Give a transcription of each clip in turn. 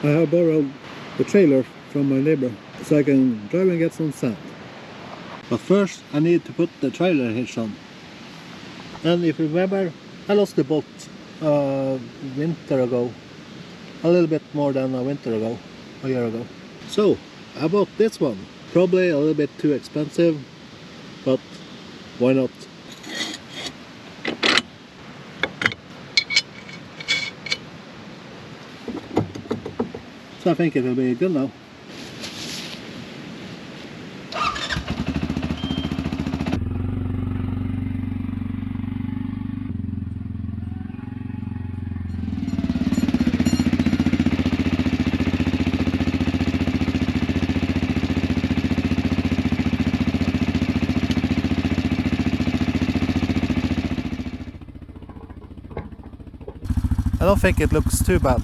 I have borrowed the trailer from my neighbor so I can drive and get some sand. But first I need to put the trailer hitch on. And if you remember, I lost the boat a winter ago. A little bit more than a winter ago, a year ago. So I bought this one. Probably a little bit too expensive, but why not? So I think it will be good now. I don't think it looks too bad.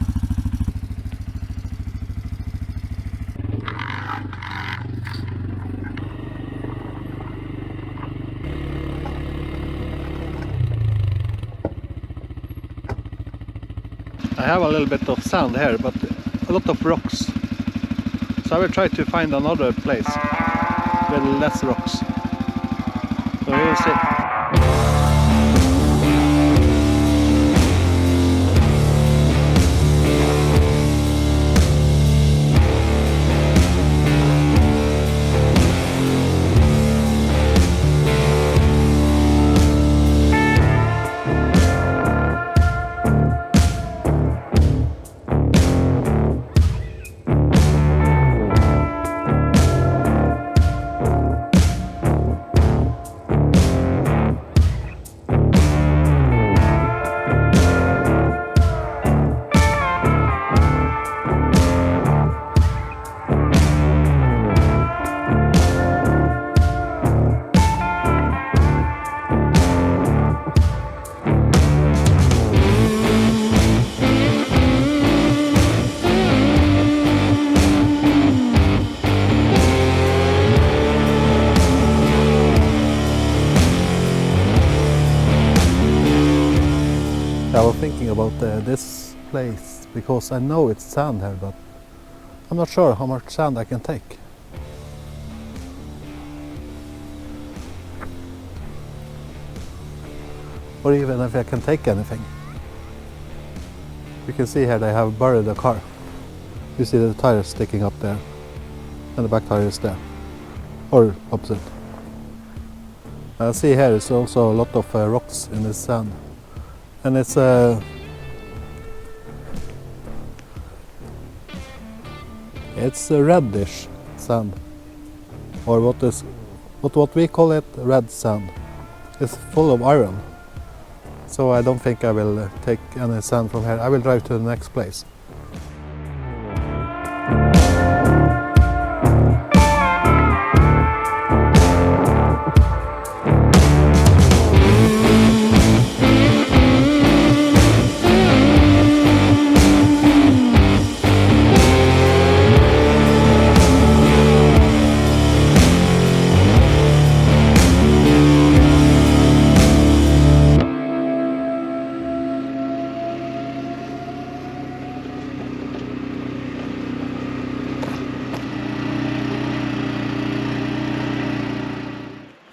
I have a little bit of sand here, but a lot of rocks. So I will try to find another place with less rocks. So we will see. I was thinking about this place because I know it's sand here, but I'm not sure how much sand I can take. Or even if I can take anything. You can see here they have buried the car. You see the tires sticking up there and the back tire is there, or opposite. I see here is also a lot of rocks in the sand. And it's a reddish sand, or what we call it, red sand. It's full of iron, so I don't think I will take any sand from here. I will drive to the next place.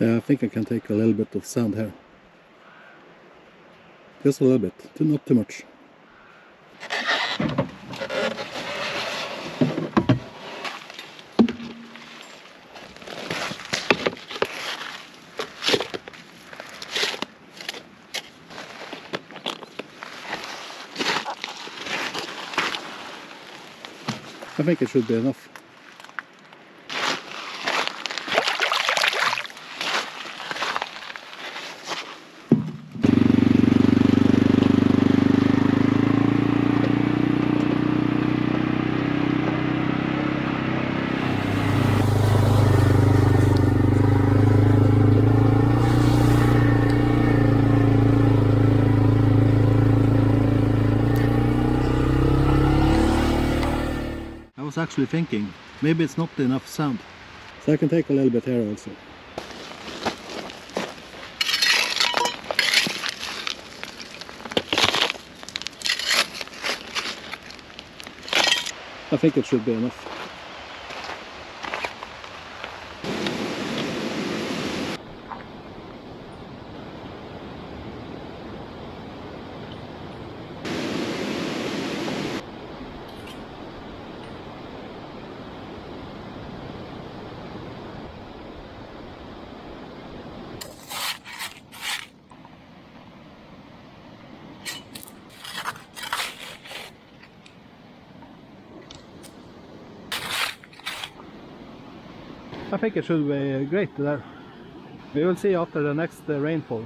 Yeah, I think I can take a little bit of sand here. Just a little bit, not too much. I think it should be enough. I was actually thinking, maybe it's not enough sand. So I can take a little bit here also. I think it should be enough. I think it should be great there. We will see after the next rainfall.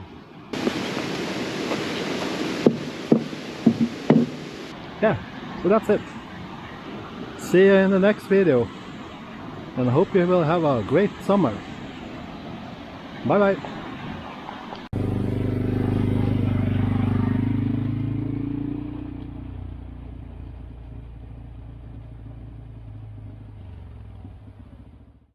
Yeah, so that's it. See you in the next video. And I hope you will have a great summer. Bye bye.